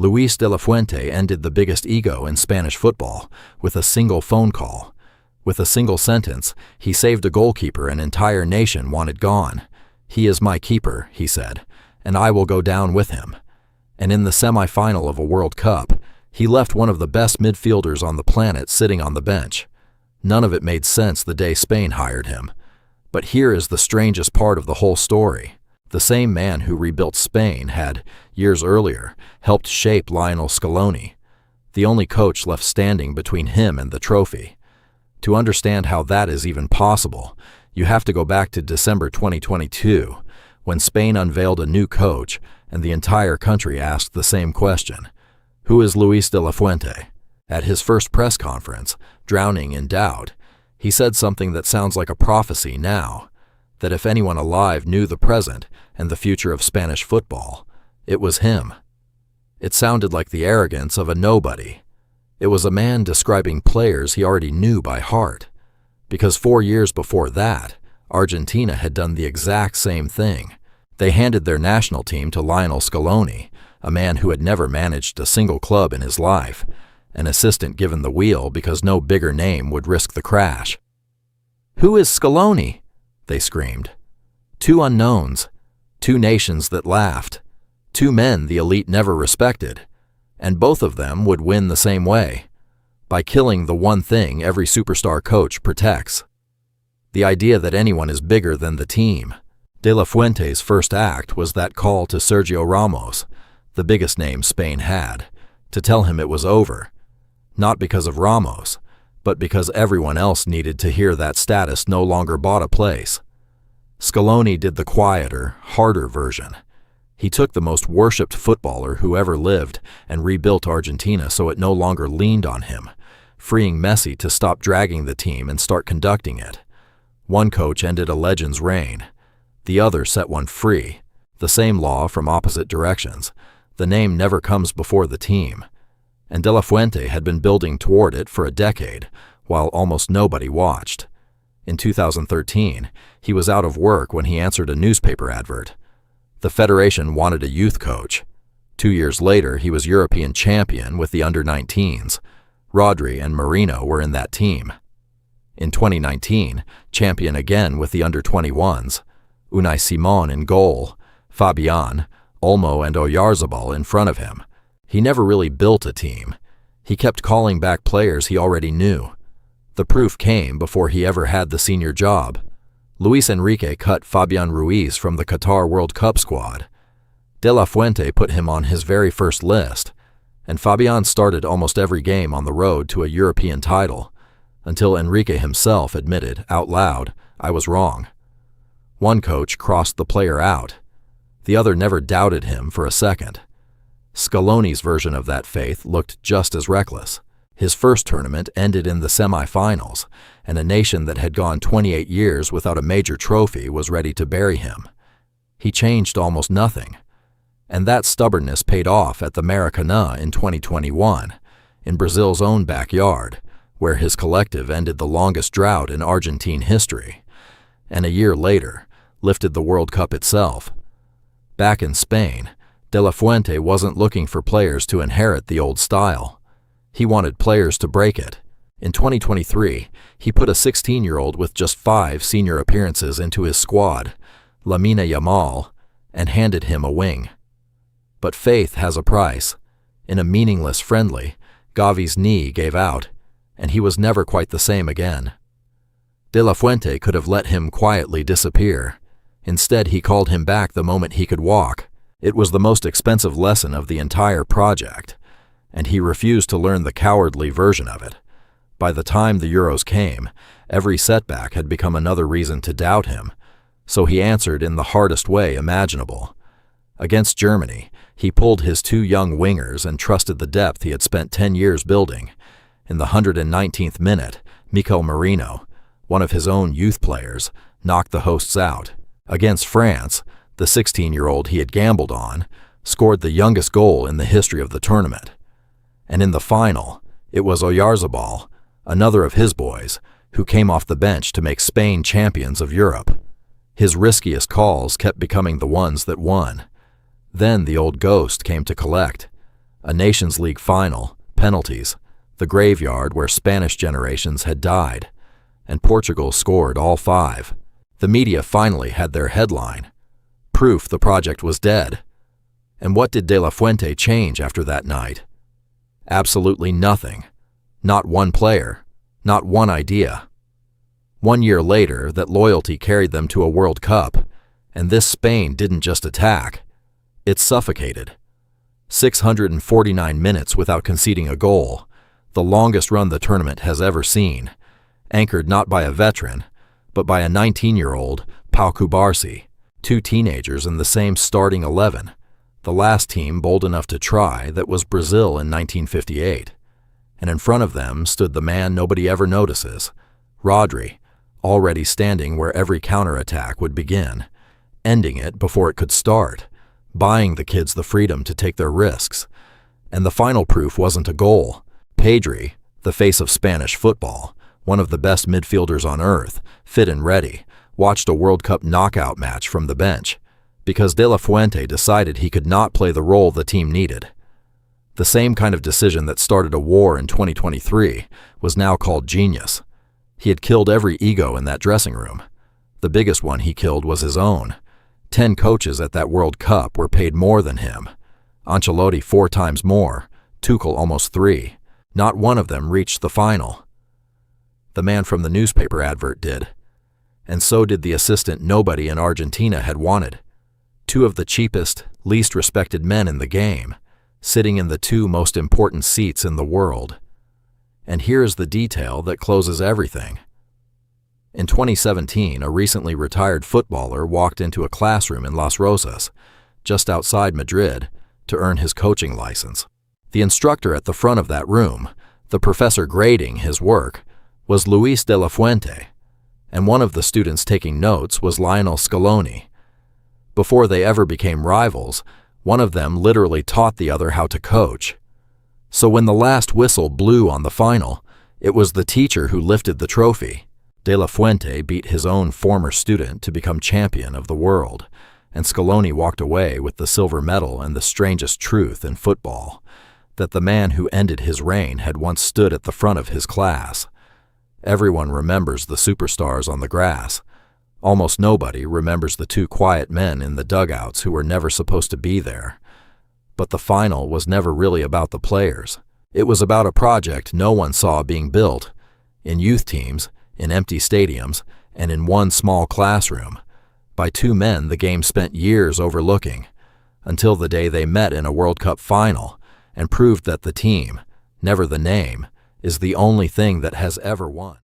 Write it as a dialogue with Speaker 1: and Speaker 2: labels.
Speaker 1: Luis de la Fuente ended the biggest ego in Spanish football with a single phone call. With a single sentence, he saved a goalkeeper an entire nation wanted gone. "He is my keeper," he said, "and I will go down with him." And in the semi-final of a World Cup, he left one of the best midfielders on the planet sitting on the bench. None of it made sense the day Spain hired him. But here is the strangest part of the whole story. The same man who rebuilt Spain had, years earlier, helped shape Lionel Scaloni, the only coach left standing between him and the trophy. To understand how that is even possible, you have to go back to December 2022, when Spain unveiled a new coach and the entire country asked the same question: who is Luis de la Fuente? At his first press conference, drowning in doubt, he said something that sounds like a prophecy now, that if anyone alive knew the present and the future of Spanish football, it was him. It sounded like the arrogance of a nobody. It was a man describing players he already knew by heart, because 4 years before that, Argentina had done the exact same thing. They handed their national team to Lionel Scaloni, a man who had never managed a single club in his life, an assistant given the wheel because no bigger name would risk the crash. "Who is Scaloni?" they screamed. Two unknowns, two nations that laughed, two men the elite never respected, and both of them would win the same way, by killing the one thing every superstar coach protects: the idea that anyone is bigger than the team. De la Fuente's first act was that call to Sergio Ramos, the biggest name Spain had, to tell him it was over, not because of Ramos, but because everyone else needed to hear that status no longer bought a place. Scaloni did the quieter, harder version. He took the most worshipped footballer who ever lived and rebuilt Argentina so it no longer leaned on him, freeing Messi to stop dragging the team and start conducting it. One coach ended a legend's reign. The other set one free. The same law from opposite directions. The name never comes before the team. And De La Fuente had been building toward it for a decade, while almost nobody watched. In 2013, he was out of work when he answered a newspaper advert. The federation wanted a youth coach. 2 years later, he was European champion with the under-19s. Rodri and Marino were in that team. In 2019, champion again with the under-21s. Unai Simon in goal, Fabián, Olmo and Oyarzabal in front of him. He never really built a team. He kept calling back players he already knew. The proof came before he ever had the senior job. Luis Enrique cut Fabián Ruiz from the Qatar World Cup squad. De La Fuente put him on his very first list, and Fabián started almost every game on the road to a European title, until Enrique himself admitted out loud, "I was wrong." One coach crossed the player out. The other never doubted him for a second. Scaloni's version of that faith looked just as reckless. His first tournament ended in the semi-finals, and a nation that had gone 28 years without a major trophy was ready to bury him. He changed almost nothing. And that stubbornness paid off at the Maracanã in 2021, in Brazil's own backyard, where his collective ended the longest drought in Argentine history, and a year later lifted the World Cup itself. Back in Spain, De La Fuente wasn't looking for players to inherit the old style. He wanted players to break it. In 2023, he put a 16-year-old with just 5 senior appearances into his squad, Lamine Yamal, and handed him a wing. But faith has a price. In a meaningless friendly, Gavi's knee gave out, and he was never quite the same again. De La Fuente could have let him quietly disappear. Instead, he called him back the moment he could walk. It was the most expensive lesson of the entire project, and he refused to learn the cowardly version of it. By the time the Euros came, every setback had become another reason to doubt him, so he answered in the hardest way imaginable. Against Germany, he pulled his 2 young wingers and trusted the depth he had spent 10 years building. In the 119th minute, Mikel Merino, one of his own youth players, knocked the hosts out. Against France, the 16-year-old he had gambled on scored the youngest goal in the history of the tournament. And in the final, it was Oyarzabal, another of his boys, who came off the bench to make Spain champions of Europe. His riskiest calls kept becoming the ones that won. Then the old ghost came to collect. A Nations League final, penalties, the graveyard where Spanish generations had died, and Portugal scored all 5. The media finally had their headline. Proof the project was dead. And what did De La Fuente change after that night? Absolutely nothing. Not one player. Not one idea. 1 year later, that loyalty carried them to a World Cup, and this Spain didn't just attack. It suffocated. 649 minutes without conceding a goal, the longest run the tournament has ever seen, anchored not by a veteran, but by a 19-year-old, Pau Cubarsí, 2 teenagers in the same starting 11, the last team bold enough to try that was Brazil in 1958. And in front of them stood the man nobody ever notices, Rodri, already standing where every counterattack would begin, ending it before it could start, buying the kids the freedom to take their risks. And the final proof wasn't a goal. Pedigree, the face of Spanish football, one of the best midfielders on earth, fit and ready, watched a World Cup knockout match from the bench, because De La Fuente decided he could not play the role the team needed. The same kind of decision that started a war in 2023 was now called genius. He had killed every ego in that dressing room. The biggest one he killed was his own. 10 coaches at that World Cup were paid more than him. Ancelotti 4 times more, Tuchel almost 3. Not one of them reached the final. The man from the newspaper advert did. And so did the assistant nobody in Argentina had wanted. 2 of the cheapest, least respected men in the game, sitting in the 2 most important seats in the world. And here's the detail that closes everything. In 2017, a recently retired footballer walked into a classroom in Las Rosas, just outside Madrid, to earn his coaching license. The instructor at the front of that room, the professor grading his work, was Luis de la Fuente, and one of the students taking notes was Lionel Scaloni. Before they ever became rivals, one of them literally taught the other how to coach. So when the last whistle blew on the final, it was the teacher who lifted the trophy. De La Fuente beat his own former student to become champion of the world, and Scaloni walked away with the silver medal and the strangest truth in football, that the man who ended his reign had once stood at the front of his class. Everyone remembers the superstars on the grass. Almost nobody remembers the 2 quiet men in the dugouts who were never supposed to be there. But the final was never really about the players. It was about a project no one saw being built, in youth teams, in empty stadiums, and in one small classroom, by 2 men the game spent years overlooking, until the day they met in a World Cup final and proved that the team, never the name, is the only thing that has ever won.